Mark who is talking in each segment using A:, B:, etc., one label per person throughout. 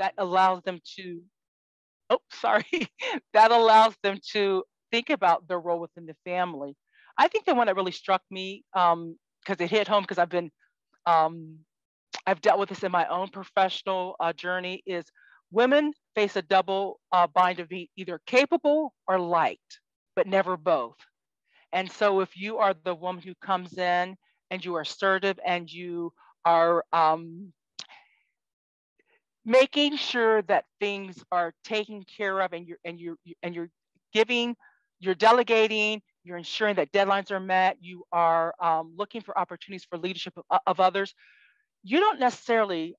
A: that allows them to, oh, sorry, that allows them to think about their role within the family. I think the one that really struck me, because it hit home, because um, I've dealt with this in my own professional journey, is women face a double bind of being either capable or liked, but never both. And so if you are the woman who comes in and you are assertive and you are making sure that things are taken care of, and you're giving, you're delegating, you're ensuring that deadlines are met, you are looking for opportunities for leadership of others, you don't necessarily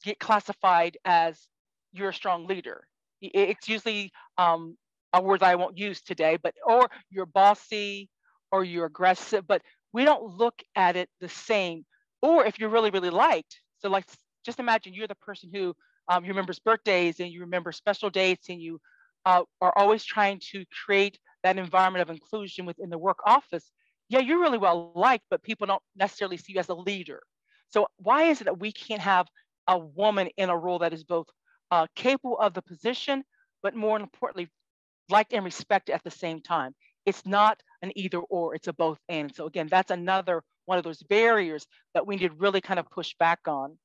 A: get classified as you're a strong leader. It's usually a word that I won't use today, but or you're bossy or you're aggressive, but we don't look at it the same. Or if you're really, really liked, so like just imagine you're the person who you remembers birthdays and you remember special dates, and you are always trying to create that environment of inclusion within the work office. Yeah, you're really well liked, but people don't necessarily see you as a leader. So why is it that we can't have a woman in a role that is both capable of the position, but more importantly, liked and respected at the same time? It's not an either or, it's a both and. So again, that's another one of those barriers that we need to really kind of push back on.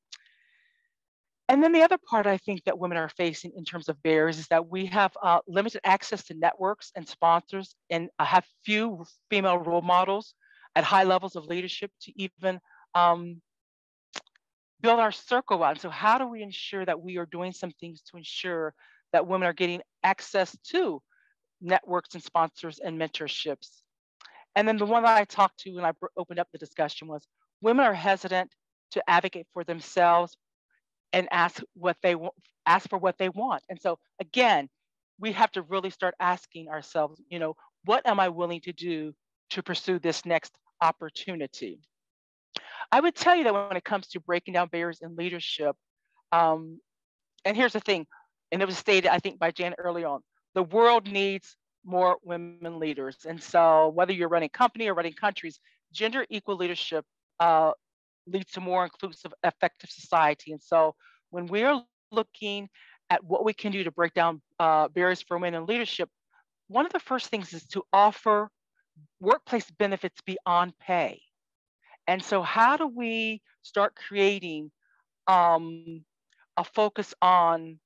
A: And then the other part I think that women are facing in terms of barriers is that we have limited access to networks and sponsors, and have few female role models at high levels of leadership to even build our circle out. And so how do we ensure that we are doing some things to ensure that women are getting access to networks and sponsors and mentorships? And then the one that I talked to when I opened up the discussion was women are hesitant to advocate for themselves and ask for what they want. And so again, we have to really start asking ourselves, what am I willing to do to pursue this next opportunity? I would tell you that when it comes to breaking down barriers in leadership, and here's the thing, and it was stated, I think, by Jan early on, the world needs more women leaders. And so whether you're running a company or running countries, gender equal leadership leads to more inclusive, effective society. And so when we're looking at what we can do to break down barriers for women in leadership, one of the first things is to offer workplace benefits beyond pay. And so how do we start creating a focus on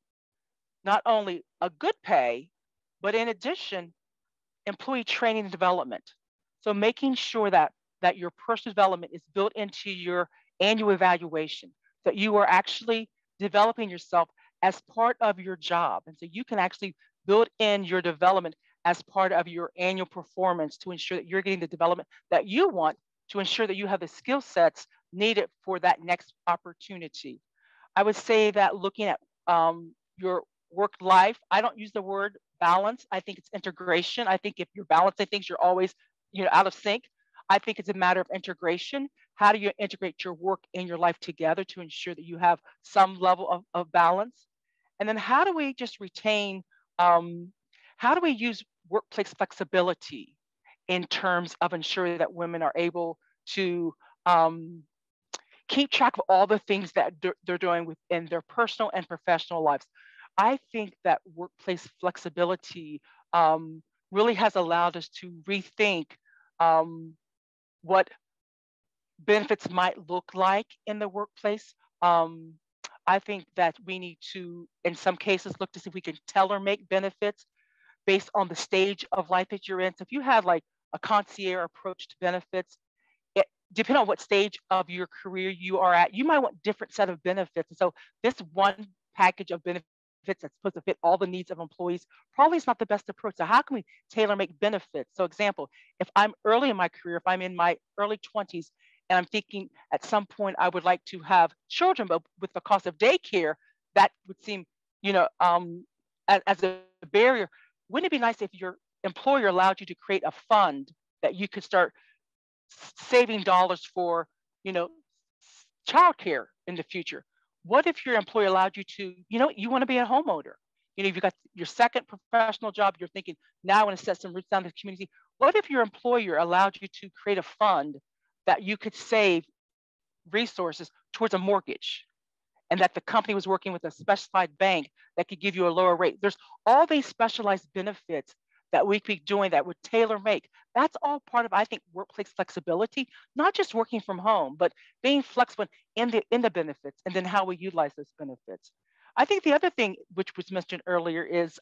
A: not only a good pay, but in addition, employee training and development. So making sure that your personal development is built into your annual evaluation, that you are actually developing yourself as part of your job. And so you can actually build in your development as part of your annual performance to ensure that you're getting the development that you want, to ensure that you have the skill sets needed for that next opportunity. I would say that looking at your work life, I don't use the word balance. I think it's integration. I think if you're balancing things, you're always out of sync. I think it's a matter of integration. How do you integrate your work and your life together to ensure that you have some level of balance? And then how do we just retain, how do we use workplace flexibility in terms of ensuring that women are able to keep track of all the things that they're doing within their personal and professional lives? I think that workplace flexibility really has allowed us to rethink what benefits might look like in the workplace. I think that we need to, in some cases, look to see if we can tailor make benefits based on the stage of life that you're in. So if you have like a concierge approach to benefits, depending on what stage of your career you are at, you might want different set of benefits. And so this one package of benefits that's supposed to fit all the needs of employees probably is not the best approach. So how can we tailor make benefits? So example, if I'm early in my career, if I'm in my early 20s, and I'm thinking at some point I would like to have children, but with the cost of daycare, that would seem, as a barrier. Wouldn't it be nice if your employer allowed you to create a fund that you could start saving dollars for, childcare in the future? What if your employer allowed you to, you want to be a homeowner? You've got your second professional job, you're thinking, now I want to set some roots down in the community. What if your employer allowed you to create a fund that you could save resources towards a mortgage? and that the company was working with a specified bank that could give you a lower rate. There's all these specialized benefits that we could be doing that would tailor make. That's all part of, I think, workplace flexibility, not just working from home, but being flexible in the benefits and then how we utilize those benefits. I think the other thing, which was mentioned earlier, is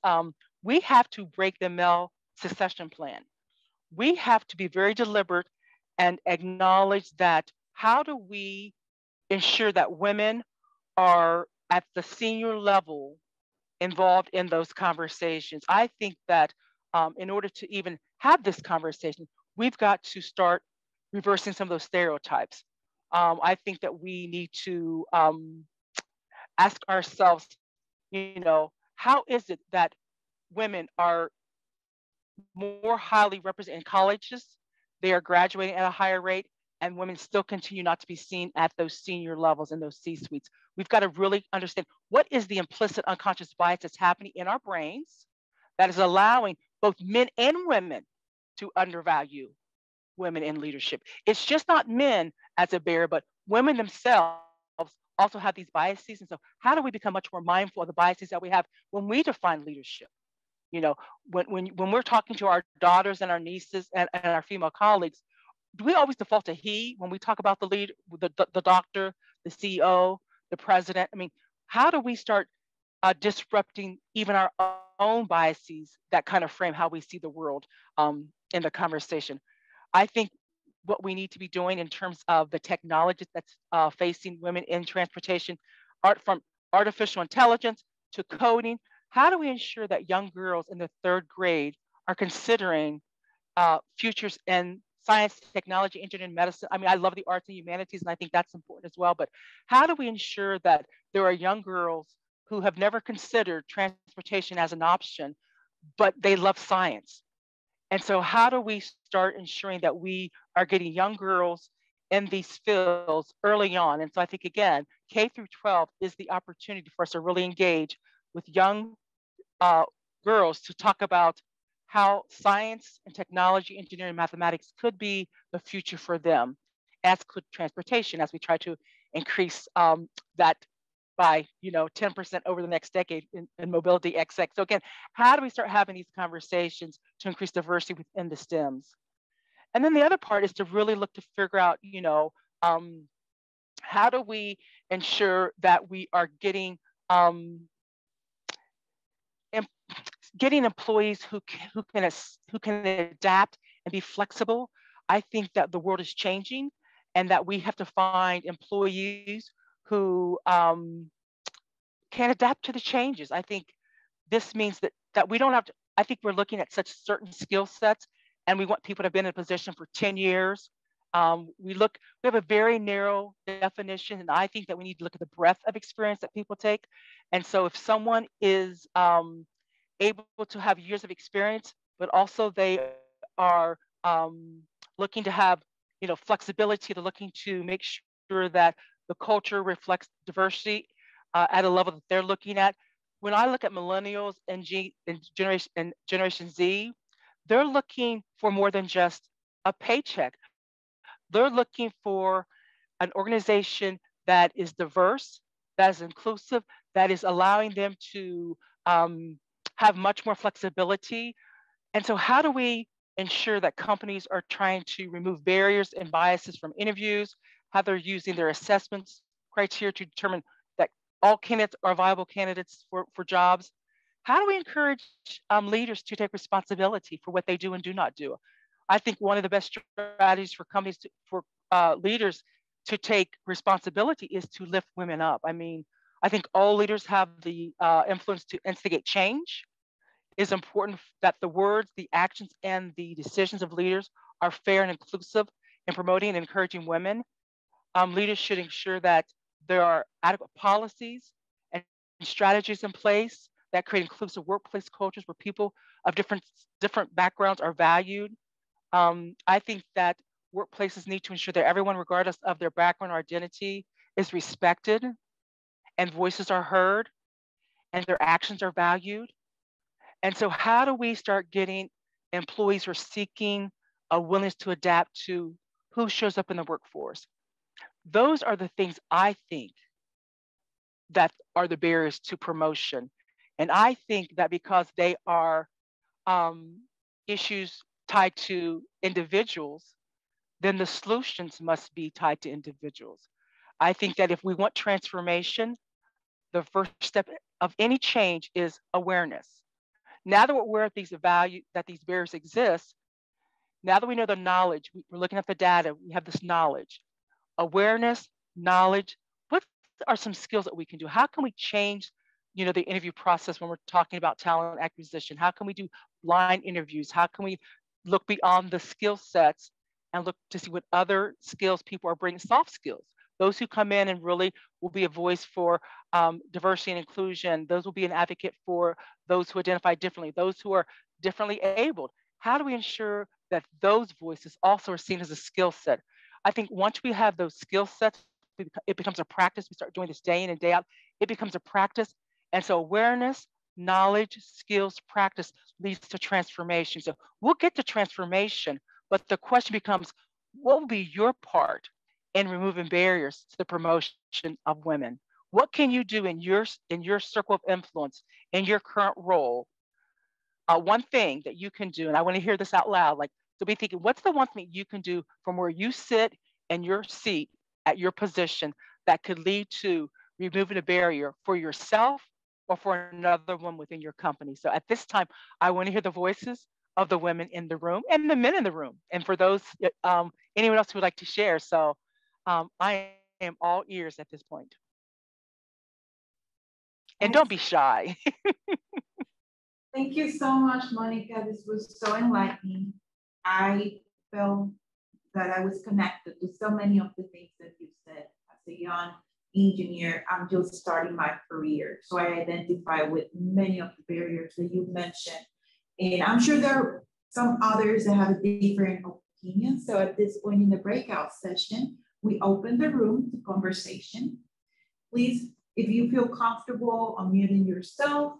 A: we have to break the male succession plan. We have to be very deliberate and acknowledge that how do we ensure that women are at the senior level involved in those conversations. I think that in order to even have this conversation, we've got to start reversing some of those stereotypes. I think that we need to ask ourselves, how is it that women are more highly represented in colleges? They are graduating at a higher rate, and women still continue not to be seen at those senior levels in those C-suites. We've got to really understand what is the implicit unconscious bias that's happening in our brains that is allowing both men and women to undervalue women in leadership. It's just not men as a barrier, but women themselves also have these biases. And so how do we become much more mindful of the biases that we have when we define leadership? When we're talking to our daughters and our nieces and our female colleagues, do we always default to he when we talk about the lead, the doctor, the CEO, the president? I mean, how do we start disrupting even our own biases that kind of frame how we see the world in the conversation? I think what we need to be doing in terms of the technology that's facing women in transportation, from artificial intelligence to coding, how do we ensure that young girls in the third grade are considering futures in science, technology, engineering, medicine? I mean, I love the arts and humanities, and I think that's important as well. But how do we ensure that there are young girls who have never considered transportation as an option, but they love science? And so how do we start ensuring that we are getting young girls in these fields early on? And so I think, again, K through 12 is the opportunity for us to really engage with young girls to talk about how science and technology, engineering, mathematics could be the future for them, as could transportation, as we try to increase that by 10% over the next decade in mobility XX. So again, how do we start having these conversations to increase diversity within the STEMs? And then the other part is to really look to figure out, how do we ensure that we are getting employees who can adapt and be flexible. I think that the world is changing, and that we have to find employees who can adapt to the changes. I think this means that we don't have to. I think we're looking at such certain skill sets, and we want people to have been in a position for 10 years. We have a very narrow definition, and I think that we need to look at the breadth of experience that people take. And so if someone is able to have years of experience, but also they are looking to have, flexibility, they're looking to make sure that the culture reflects diversity at a level that they're looking at. When I look at millennials and Generation Z, they're looking for more than just a paycheck. They're looking for an organization that is diverse, that is inclusive, that is allowing them to have much more flexibility. And so how do we ensure that companies are trying to remove barriers and biases from interviews, how they're using their assessments criteria to determine that all candidates are viable candidates for jobs? How do we encourage leaders to take responsibility for what they do and do not do? I think one of the best strategies for companies, for leaders to take responsibility is to lift women up. I mean, I think all leaders have the influence to instigate change. It's important that the words, the actions, and the decisions of leaders are fair and inclusive in promoting and encouraging women. Leaders should ensure that there are adequate policies and strategies in place that create inclusive workplace cultures where people of different backgrounds are valued. I think that workplaces need to ensure that everyone, regardless of their background or identity, is respected and voices are heard and their actions are valued. And so how do we start getting employees who are seeking a willingness to adapt to who shows up in the workforce? Those are the things I think that are the barriers to promotion. And I think that because they are um, issues tied to individuals, then the solutions must be tied to individuals. I think that if we want transformation, the first step of any change is awareness. Now that we're aware of these value that these barriers exist, now that we know the knowledge, we're looking at the data, we have this knowledge, awareness, knowledge. What are some skills that we can do? How can we change, the interview process when we're talking about talent acquisition? How can we do blind interviews? How can we look beyond the skill sets and look to see what other skills people are bringing, soft skills? Those who come in and really will be a voice for diversity and inclusion. Those will be an advocate for those who identify differently, those who are differently abled. How do we ensure that those voices also are seen as a skill set? I think once we have those skill sets, it becomes a practice. We start doing this day in and day out. It becomes a practice. And so awareness, knowledge, skills, practice leads to transformation. So we'll get to transformation, but the question becomes, what will be your part in removing barriers to the promotion of women? What can you do in your circle of influence, in your current role? One thing that you can do, and I want to hear this out loud, like, so be thinking, what's the one thing you can do from where you sit in your seat at your position that could lead to removing a barrier for yourself or for another one within your company? So at this time, I want to hear the voices of the women in the room and the men in the room. And for those, anyone else who would like to share. So I am all ears at this point. And don't be shy.
B: Thank you so much, Monica. This was so enlightening. I felt that I was connected to so many of the things that you said. As a young engineer, I'm just starting my career. So I identify with many of the barriers that you mentioned. And I'm sure there are some others that have a different opinion. So at this point in the breakout session, we open the room to conversation. Please, if you feel comfortable unmuting yourself,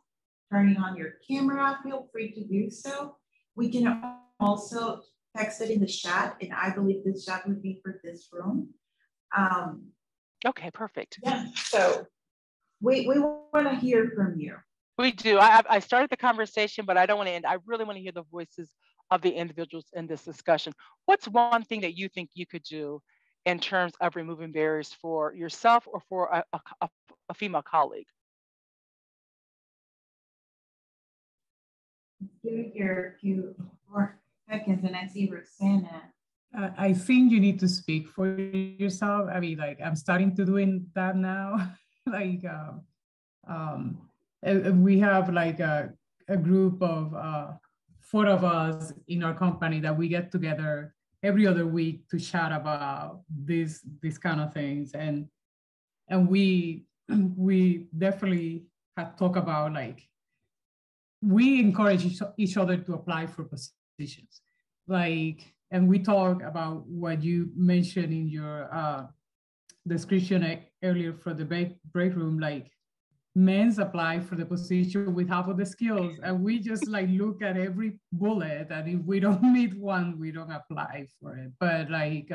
B: turning on your camera, feel free to do so. We can also text it in the chat, and I believe this chat would be for this room.
A: Okay, perfect.
B: Yeah, so we want to hear from you.
A: We do. I started the conversation, but I don't want to end. I really want to hear the voices of the individuals in this discussion. What's one thing that you think you could do in terms of removing barriers for yourself or for a female colleague?
B: Give it here a few more seconds, and I see Rosanna.
C: I think you need to speak for yourself. I mean, like, I'm starting to doing that now. Like, we have like a group of 4 of us in our company that we get together every other week to chat about these kind of things, and we definitely have talked about, like, we encourage each other to apply for positions, like, and we talk about what you mentioned in your description earlier for the break room, like, men's apply for the position with half of the skills, and we just like look at every bullet, and if we don't meet one, we don't apply for it. But like,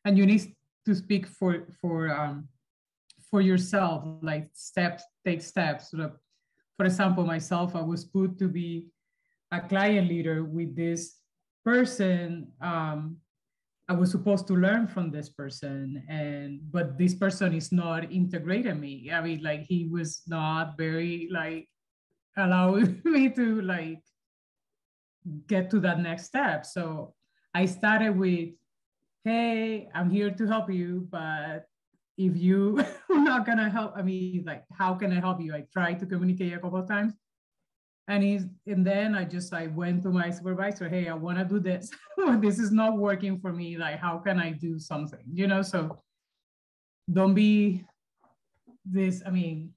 C: and you need to speak for yourself, like take steps. So that, for example, myself, I was put to be a client leader with this person. I was supposed to learn from this person, but this person is not integrating me. I mean, like, he was not very like allowing me to like get to that next step. So I started with, hey, I'm here to help you, but if you are not gonna help, I mean, like, how can I help you? I tried to communicate a couple of times. And then I went to my supervisor, hey, I want to do this. This is not working for me. Like, how can I do something? So don't be this. I mean,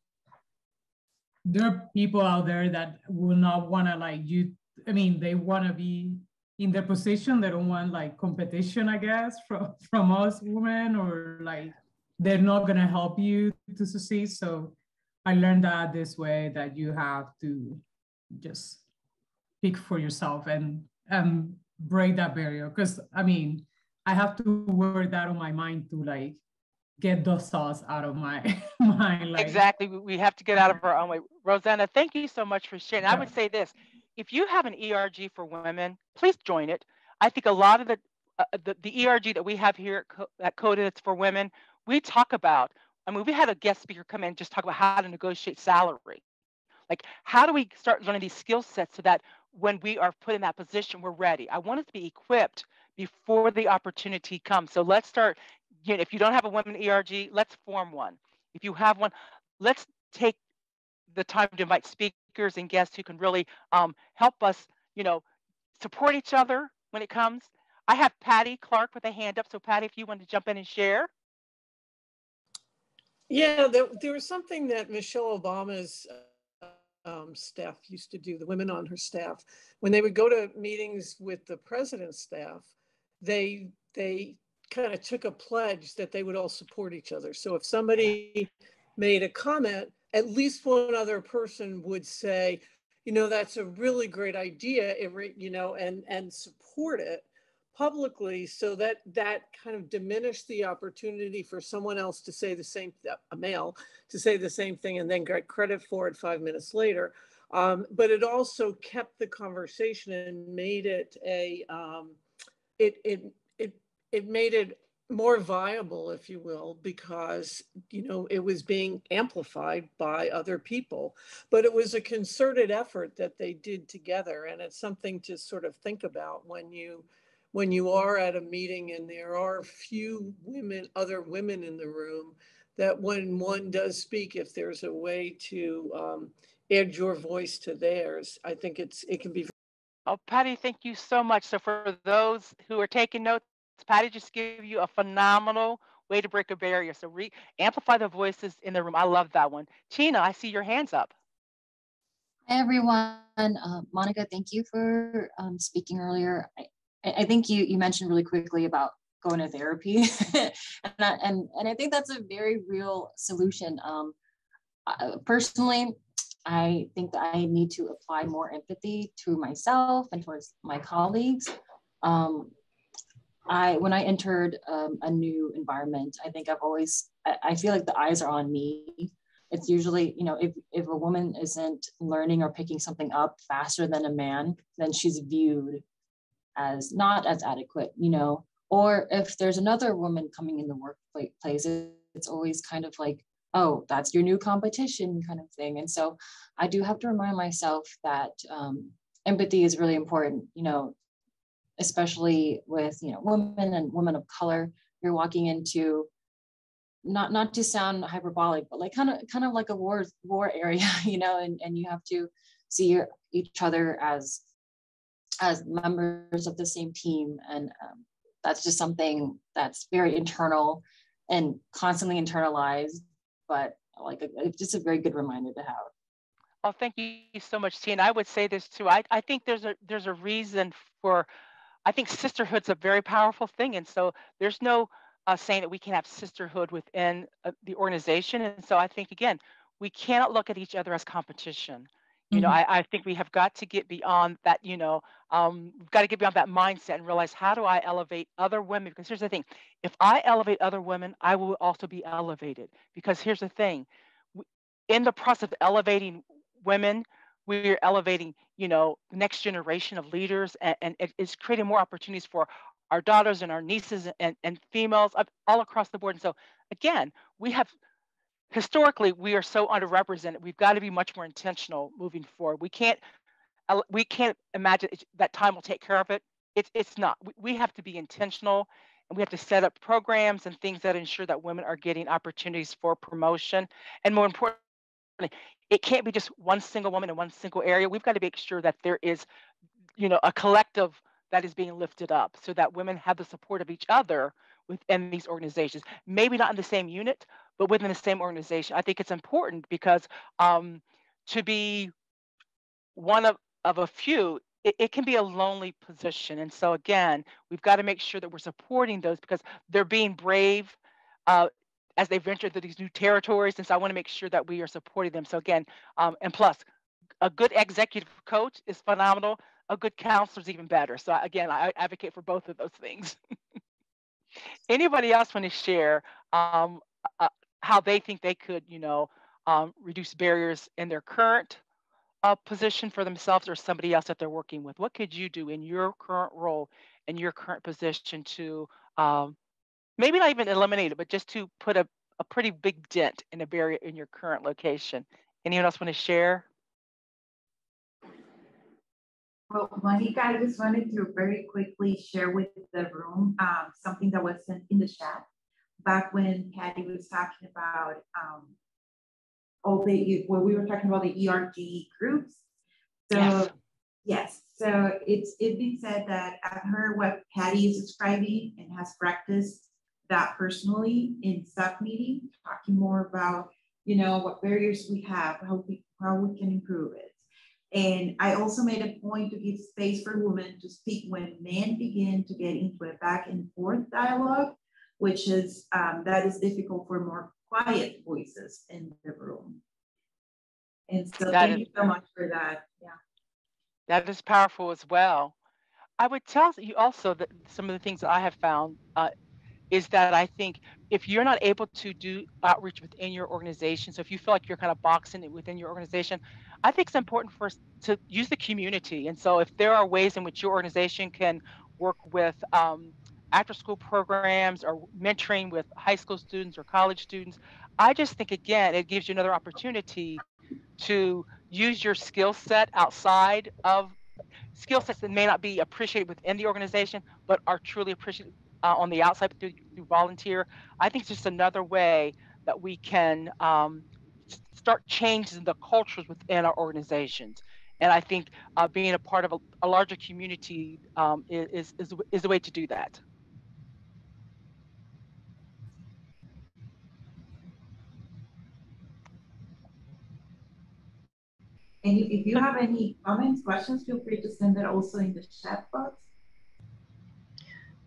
C: there are people out there that will not want to like you. I mean, they want to be in their position. They don't want like competition, I guess, from us women, or like they're not going to help you to succeed. So I learned that this way, that you have to just pick for yourself and break that barrier. Because I mean, I have to work that on my mind to like get those thoughts out of my mind. Like,
A: Exactly. We have to get out of our own way. Rosanna, thank you so much for sharing. I
C: yeah.
A: would say this, if you have an ERG for women, please join it. I think a lot of the ERG that we have here at Coded, it's for women, we talk about, I mean, we had a guest speaker come in and just talk about how to negotiate salary. Like, how do we start learning these skill sets so that when we are put in that position, we're ready? I want us to be equipped before the opportunity comes. So let's start, you know, if you don't have a women ERG, let's form one. If you have one, let's take the time to invite speakers and guests who can really help us, you know, support each other when it comes. I have Patty Clark with a hand up. So Patty, if you want to jump in and share.
D: Yeah, there was something that Michelle Obama's staff used to do, the women on her staff, when they would go to meetings with the president's staff, they kind of took a pledge that they would all support each other. So if somebody made a comment, at least one other person would say, you know, that's a really great idea, you know, and support it publicly, so that kind of diminished the opportunity for someone else to say the same, a male, to say the same thing and then get credit for it 5 minutes later. But it also kept the conversation and made it it made it more viable, if you will, because, you know, it was being amplified by other people. But it was a concerted effort that they did together, and it's something to sort of think about when you are at a meeting and there are few other women in the room, that when one does speak, if there's a way to add your voice to theirs, I think it can be.
A: Oh, Patty, thank you so much. So for those who are taking notes, Patty just gave you a phenomenal way to break a barrier. So amplify the voices in the room. I love that one. Tina, I see your hands up.
E: Hi, everyone. Monica, thank you for speaking earlier. I think you mentioned really quickly about going to therapy, and I think that's a very real solution. Personally, I think that I need to apply more empathy to myself and towards my colleagues. When I entered a new environment, I think I feel like the eyes are on me. It's usually, you know, if a woman isn't learning or picking something up faster than a man, then she's viewed as not as adequate, you know. Or if there's another woman coming in the workplace, it's always kind of like, oh, that's your new competition kind of thing. And so I do have to remind myself that empathy is really important, you know, especially with, you know, women and women of color. You're walking into, not to sound hyperbolic, but like kind of like a war area, you know, and you have to see each other as members of the same team. And that's just something that's very internal and constantly internalized, but like it's just a very good reminder to have.
A: Oh, thank you so much, Tina. I would say this too. I think there's a reason for, I think sisterhood's a very powerful thing. And so there's no saying that we can have sisterhood within the organization. And so I think, again, we cannot look at each other as competition. You know, I think we have got to get beyond that, you know, we've got to get beyond that mindset and realize, how do I elevate other women? Because here's the thing, if I elevate other women, I will also be elevated. Because here's the thing, in the process of elevating women, we're elevating, you know, the next generation of leaders, and it's creating more opportunities for our daughters and our nieces and females all across the board. And so again, historically, we are so underrepresented. We've got to be much more intentional moving forward. We can't imagine that time will take care of it. It's not. We have to be intentional, and we have to set up programs and things that ensure that women are getting opportunities for promotion. And more importantly, it can't be just one single woman in one single area. We've got to make sure that there is, you know, a collective that is being lifted up, so that women have the support of each other within these organizations. Maybe not in the same unit, but within the same organization. I think it's important because to be one of a few, it can be a lonely position. And so again, we've got to make sure that we're supporting those, because they're being brave as they venture into these new territories. And so I want to make sure that we are supporting them. So again, and plus, a good executive coach is phenomenal. A good counselor is even better. So again, I advocate for both of those things. Anybody else want to share? how they think they could, reduce barriers in their current position for themselves or somebody else that they're working with. What could you do in your current role, in your current position to maybe not even eliminate it, but just to put a pretty big dent in a barrier in your current location? Anyone else want to share?
B: Well, Monica, I just wanted to very quickly share with the room something that was sent in the chat back when Patty was talking about when we were talking about the ERG groups. So yes, so it's been said that I've heard what Patty is describing and has practiced that personally in staff meeting, talking more about what barriers we have, how we can improve it. And I also made a point to give space for women to speak when men begin to get into a back and forth dialogue, which is that is difficult for more quiet voices in the room. And so thank you so much for that. Yeah.
A: That is powerful as well. I would tell you also that some of the things that I have found is that I think if you're not able to do outreach within your organization, so if you feel like you're kind of boxing it within your organization, I think it's important for us to use the community. And so if there are ways in which your organization can work with after school programs or mentoring with high school students or college students, I just think, again, it gives you another opportunity to use your skill set outside of skill sets that may not be appreciated within the organization, but are truly appreciated on the outside through volunteer. I think it's just another way that we can start changing the cultures within our organizations. And I think being a part of a larger community is the way to do that.
B: And if you have any comments, questions, feel free to send it also in the chat box.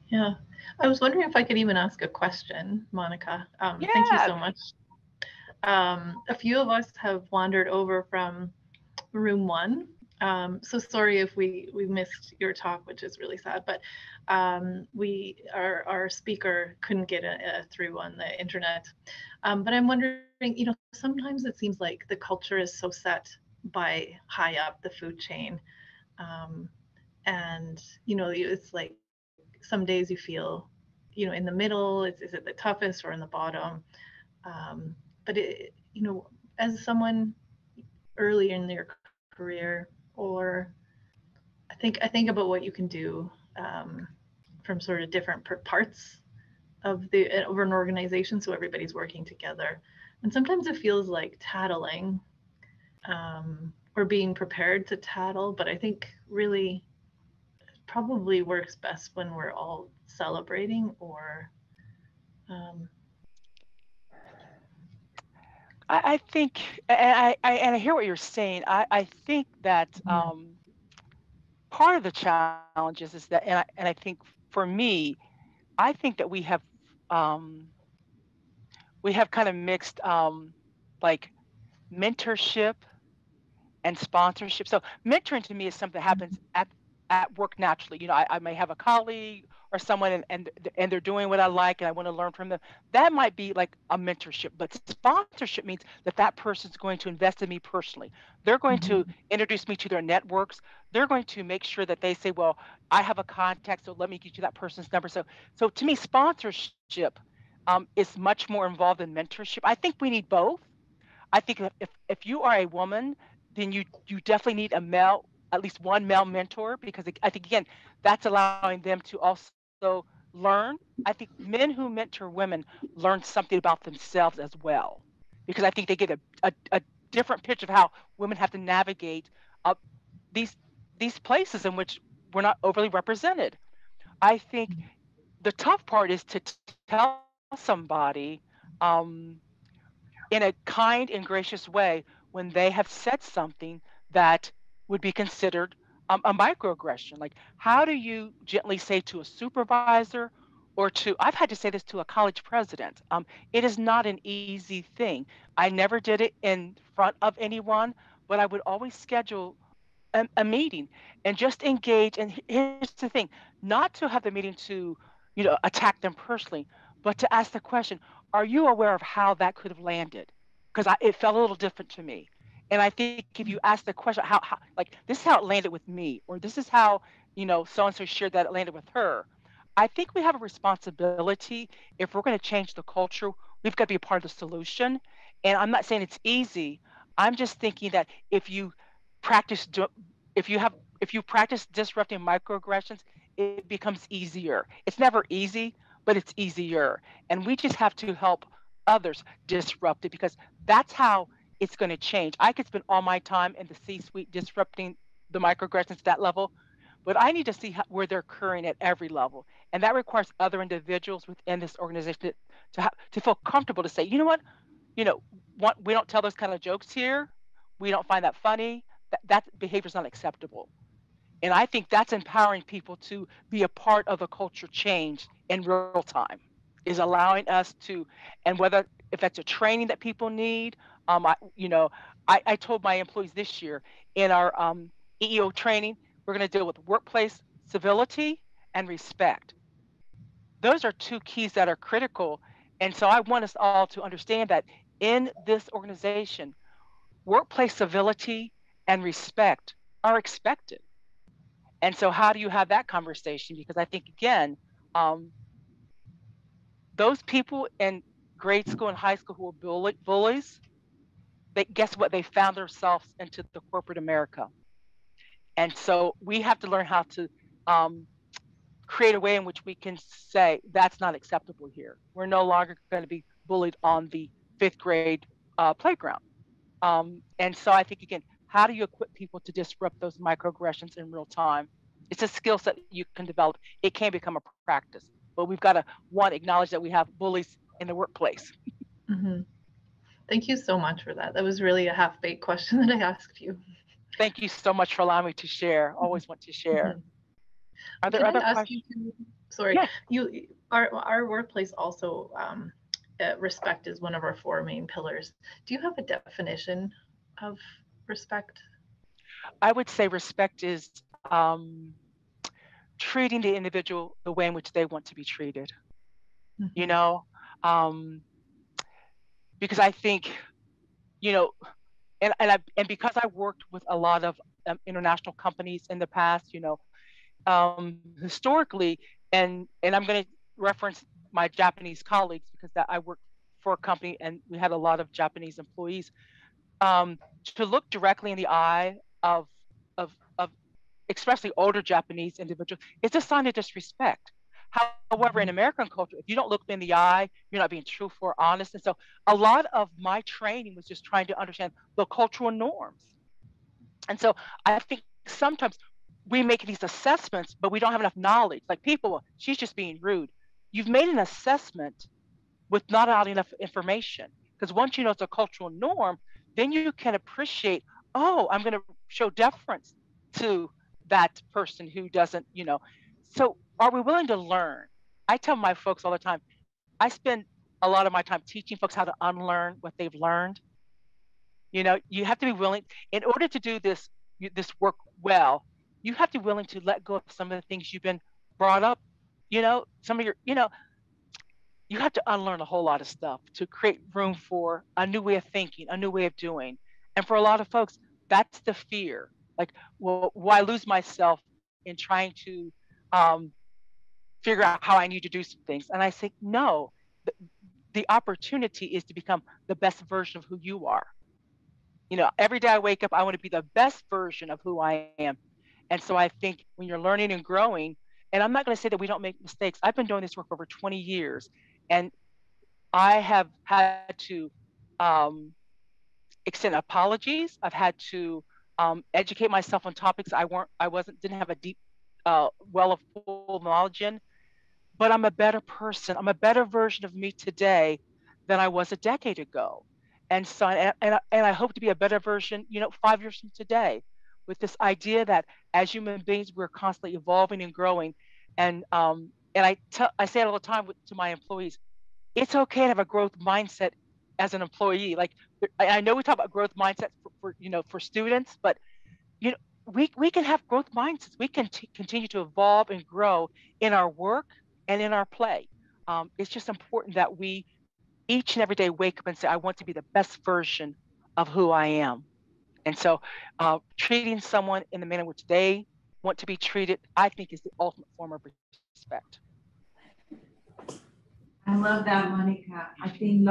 F: Yeah, I was wondering if I could even ask a question, Monica. Thank you so much. A few of us have wandered over from room 1. So sorry if we missed your talk, which is really sad, but our speaker couldn't get through on the internet. But I'm wondering, sometimes it seems like the culture is so set by high up the food chain. And, it's like some days you feel, in the middle, is it the toughest or in the bottom? But as someone early in their career, or I think about what you can do from sort of different parts of an organization, so everybody's working together. And sometimes it feels like tattling or being prepared to tattle, but I think really probably works best when we're all celebrating or
A: I think, and I hear what you're saying. I think that part of the challenges is that, and I think for me, I think that we have kind of mixed like mentorship and sponsorship. So mentoring to me is something that happens at work naturally. I may have a colleague or someone and they're doing what I like and I want to learn from them. That might be like a mentorship, but sponsorship means that person's going to invest in me personally. They're going to introduce me to their networks. They're going to make sure that they say, well, I have a contact, so let me get you that person's number. So to me, sponsorship is much more involved in mentorship. I think we need both. I think if you are a woman, then you definitely need at least one male mentor, because I think, again, that's allowing them to also learn. I think men who mentor women learn something about themselves as well, because I think they get a different picture of how women have to navigate these places in which we're not overly represented. I think the tough part is to tell somebody in a kind and gracious way when they have said something that would be considered a microaggression. Like, how do you gently say to a supervisor or I've had to say this to a college president. It is not an easy thing. I never did it in front of anyone, but I would always schedule a meeting and just engage. And here's the thing, not to have the meeting to, attack them personally, but to ask the question, are you aware of how that could have landed? Because it felt a little different to me. And I think if you ask the question, how, like, this is how it landed with me, or this is how, so and so shared that it landed with her. I think we have a responsibility. If we're going to change the culture, we've got to be a part of the solution. And I'm not saying it's easy. I'm just thinking that practice, if you practice disrupting microaggressions, it becomes easier. It's never easy, but it's easier. And we just have to help others disrupt it, because that's how it's going to change. I could spend all my time in the C-suite disrupting the microaggressions at that level, but I need to see where they're occurring at every level. And that requires other individuals within this organization to feel comfortable to say, you know what, we don't tell those kind of jokes here. We don't find that funny. That behavior is not acceptable. And I think that's empowering people to be a part of the culture change in real time, is allowing us to, and whether if that's a training that people need. I told my employees this year in our EEO training, we're going to deal with workplace civility and respect. Those are two keys that are critical. And so I want us all to understand that in this organization, workplace civility and respect are expected. And so how do you have that conversation? Because I think, again, those people in grade school and high school who were bullies, guess what? They found themselves into the corporate America. And so we have to learn how to create a way in which we can say that's not acceptable here. We're no longer going to be bullied on the fifth grade playground. And so I think, again, how do you equip people to disrupt those microaggressions in real time? It's a skill set you can develop. It can become a practice, but we've got to, one, acknowledge that we have bullies in the workplace.
F: Mm-hmm. Thank you so much for that. That was really a half-baked question that I asked you.
A: Thank you so much for allowing me to share. Always want to share. Mm-hmm. Are there other questions?
F: Sorry, yeah. Our workplace also, respect is one of our 4 main pillars. Do you have a definition of respect?
A: I would say respect is treating the individual the way in which they want to be treated. Mm-hmm. Because I think, and because I worked with a lot of international companies in the past, historically, and I'm going to reference my Japanese colleagues because I worked for a company and we had a lot of Japanese employees, to look directly in the eye of especially older Japanese individuals, it's a sign of disrespect. However, in American culture, if you don't look them in the eye, you're not being truthful or honest. And so a lot of my training was just trying to understand the cultural norms. And so I think sometimes we make these assessments, but we don't have enough knowledge. Like people, she's just being rude. You've made an assessment with not enough information. Because once you know it's a cultural norm, then you can appreciate, oh, I'm going to show deference to that person who doesn't, So are we willing to learn? I tell my folks all the time, I spend a lot of my time teaching folks how to unlearn what they've learned. You have to be willing, in order to do this work well, you have to be willing to let go of some of the things you've been brought up, some of your, you have to unlearn a whole lot of stuff to create room for a new way of thinking, a new way of doing. And for a lot of folks, that's the fear. Like, well, will I lose myself in trying to figure out how I need to do some things? And I say, no, the opportunity is to become the best version of who you are. Every day I wake up, I want to be the best version of who I am. And so I think when you're learning and growing, and I'm not going to say that we don't make mistakes. I've been doing this work for over 20 years. And I have had to extend apologies. I've had to educate myself on topics didn't have a deep well of full knowledge in. But I'm a better person. I'm a better version of me today than I was a decade ago. And so, and I hope to be a better version, 5 years from today, with this idea that as human beings, we're constantly evolving and growing. And I say it all the time to my employees, it's okay to have a growth mindset as an employee. Like, I know we talk about growth mindset for students, but we can have growth mindsets. We can continue to evolve and grow in our work and in our play. It's just important that we each and every day wake up and say, I want to be the best version of who I am. And so treating someone in the manner in which they want to be treated, I think is the ultimate form of respect.
B: I love that, Monica. I think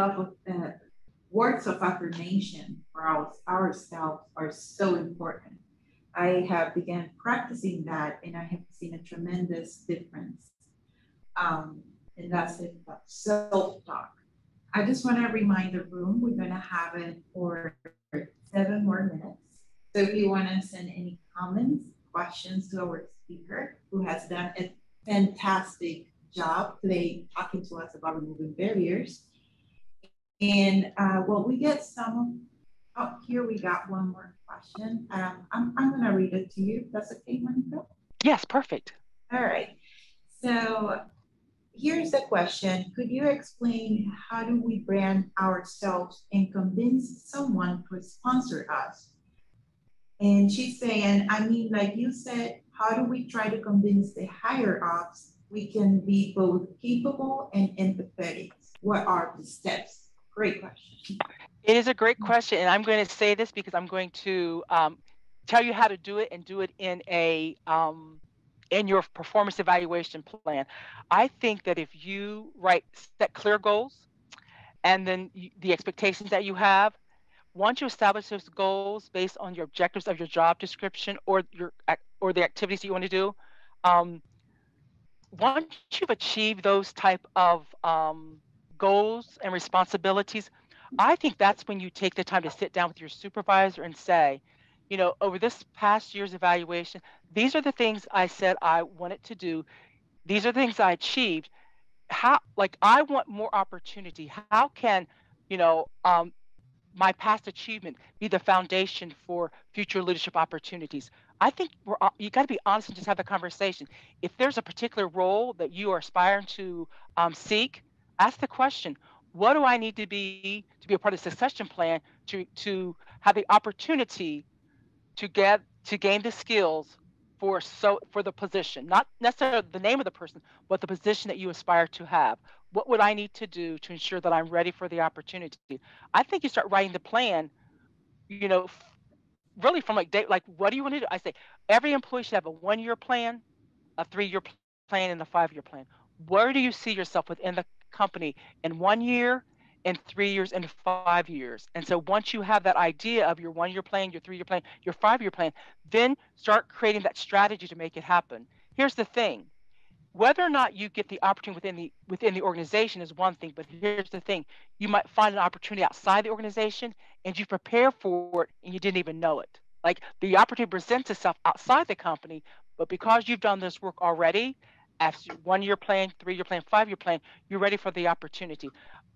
B: words of affirmation for ourselves are so important. I have begun practicing that, and I have seen a tremendous difference. And that's it, self-talk. I just want to remind the room, we're going to have it for 7 more minutes. So if you want to send any comments, questions to our speaker, who has done a fantastic job today talking to us about removing barriers. And we get some, here we got one more question. I'm going to read it to you. That's okay, Monica?
A: Yes, perfect.
B: All right. So here's the question. Could you explain how do we brand ourselves and convince someone to sponsor us? And she's saying, I mean, like you said, how do we try to convince the higher ups we can be both capable and empathetic? What are the steps? Great question.
A: It is a great question. And I'm going to say this because I'm going to tell you how to do it, and do it in a in your performance evaluation plan. I think that if you set clear goals, and then the expectations that you have, once you establish those goals based on your objectives of your job description or the activities that you want to do, once you've achieved those type of goals and responsibilities, I think that's when you take the time to sit down with your supervisor and say, over this past year's evaluation, these are the things I said I wanted to do. These are the things I achieved. I want more opportunity. How can, my past achievement be the foundation for future leadership opportunities? I think you got to be honest and just have the conversation. If there's a particular role that you are aspiring to seek, ask the question: what do I need to be a part of the succession plan to have the opportunity to gain the skills for the position, not necessarily the name of the person, but the position that you aspire to have? What would I need to do to ensure that I'm ready for the opportunity? I think you start writing the plan, really from what do you want to do? I say every employee should have a 1-year plan, a 3-year plan, and a 5-year plan. Where do you see yourself within the company in 1 year, in 3 years, and 5 years? And so once you have that idea of your 1-year plan, your 3-year plan, your 5-year plan, then start creating that strategy to make it happen. Here's the thing. Whether or not you get the opportunity within the organization is one thing, but here's the thing. You might find an opportunity outside the organization and you prepare for it and you didn't even know it. Like the opportunity presents itself outside the company, but because you've done this work already, after 1-year plan, 3-year plan, 5-year plan, you're ready for the opportunity.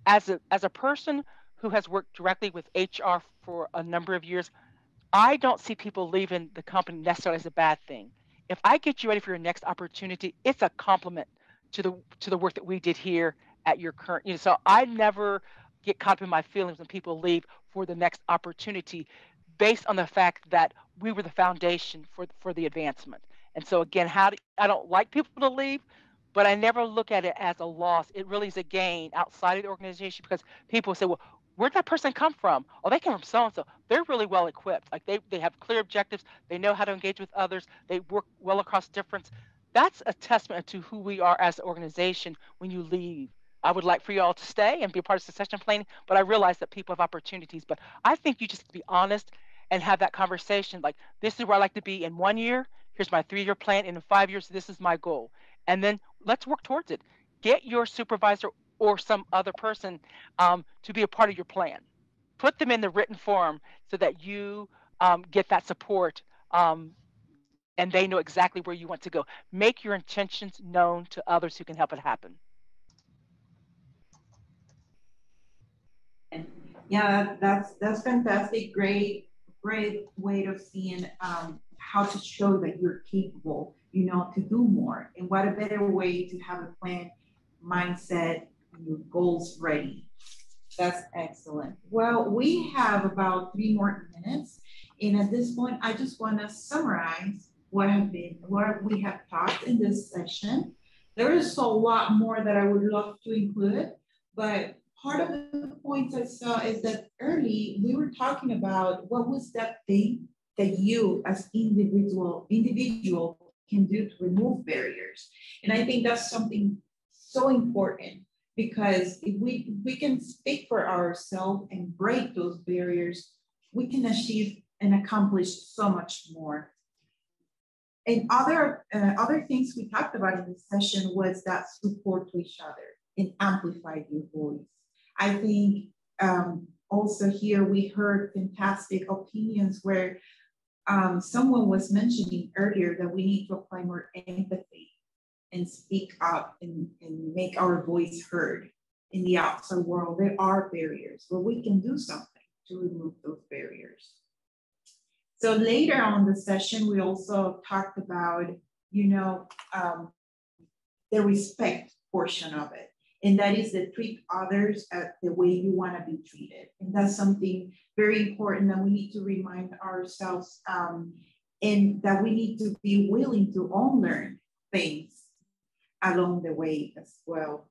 A: As a person who has worked directly with HR for a number of years, I don't see people leaving the company necessarily as a bad thing. If I get you ready for your next opportunity, it's a compliment to the work that we did here at your current. So I never get caught up in my feelings when people leave for the next opportunity, based on the fact that we were the foundation for the advancement. And so again, I don't like people to leave, but I never look at it as a loss. It really is a gain outside of the organization, because people say, well, where'd that person come from? Oh, they came from so-and-so. They're really well equipped. Like they have clear objectives. They know how to engage with others. They work well across difference. That's a testament to who we are as an organization when you leave. I would like for you all to stay and be a part of succession planning, but I realize that people have opportunities. But I think you just have to be honest and have that conversation. Like, this is where I like to be in 1 year. Here's my 3-year plan. And in 5 years, this is my goal. And then let's work towards it. Get your supervisor or some other person to be a part of your plan. Put them in the written form so that you get that support and they know exactly where you want to go. Make your intentions known to others who can help it happen.
B: Yeah, that's fantastic. Great way of seeing how to show that you're capable, to do more. And what a better way to have a plan, mindset, and your goals ready. That's excellent. Well, we have about 3 more minutes. And at this point, I just want to summarize what we have talked in this session. There is a lot more that I would love to include, but part of the points I saw is that early we were talking about what was that thing that you as individual can do to remove barriers. And I think that's something so important, because if we can speak for ourselves and break those barriers, we can achieve and accomplish so much more. And other things we talked about in this session was that support to each other and amplify your voice. I think also here we heard fantastic opinions where someone was mentioning earlier that we need to apply more empathy and speak up and make our voice heard in the outside world. There are barriers, but we can do something to remove those barriers. So later on the session, we also talked about, the respect portion of it. And that is to treat others the way you want to be treated. And that's something very important that we need to remind ourselves, and that we need to be willing to unlearn things along the way as well.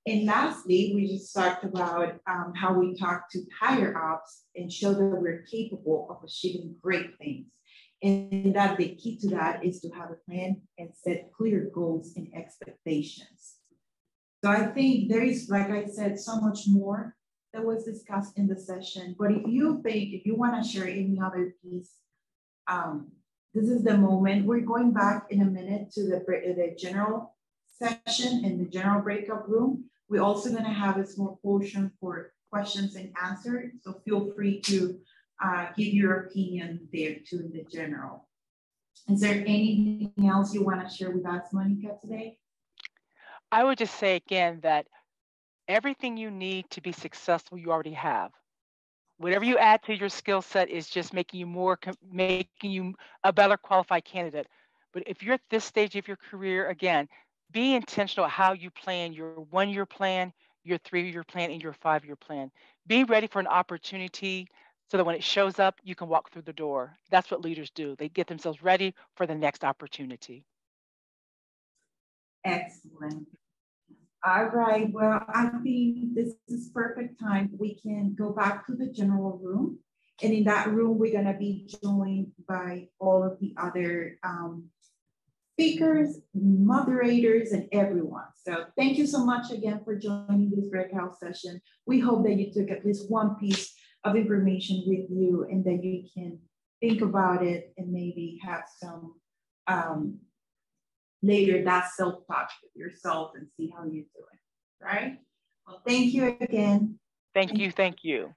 B: And lastly, we just talked about how we talk to higher ups and show that we're capable of achieving great things. And that the key to that is to have a plan and set clear goals and expectations. So I think there is, like I said, so much more that was discussed in the session. But if you want to share any other piece, this is the moment. We're going back in a minute to the general session in the general breakout room. We're also going to have a small portion for questions and answers. So feel free to give your opinion there too in the general. Is there anything else you want to share with us, Monica, today?
A: I would just say again that everything you need to be successful, you already have. Whatever you add to your skill set is just making you a better qualified candidate. But if you're at this stage of your career, again, be intentional how you plan your 1-year plan, your 3-year plan, and your 5-year plan. Be ready for an opportunity so that when it shows up, you can walk through the door. That's what leaders do. They get themselves ready for the next opportunity.
B: Excellent. All right, well, I think this is perfect time. We can go back to the general room. And in that room, we're gonna be joined by all of the other speakers, moderators, and everyone. So thank you so much again for joining this breakout session. We hope that you took at least one piece of information with you and that you can think about it and maybe have some later that self-talk with yourself and see how you're doing, right? Well, thank you again.
A: Thank you.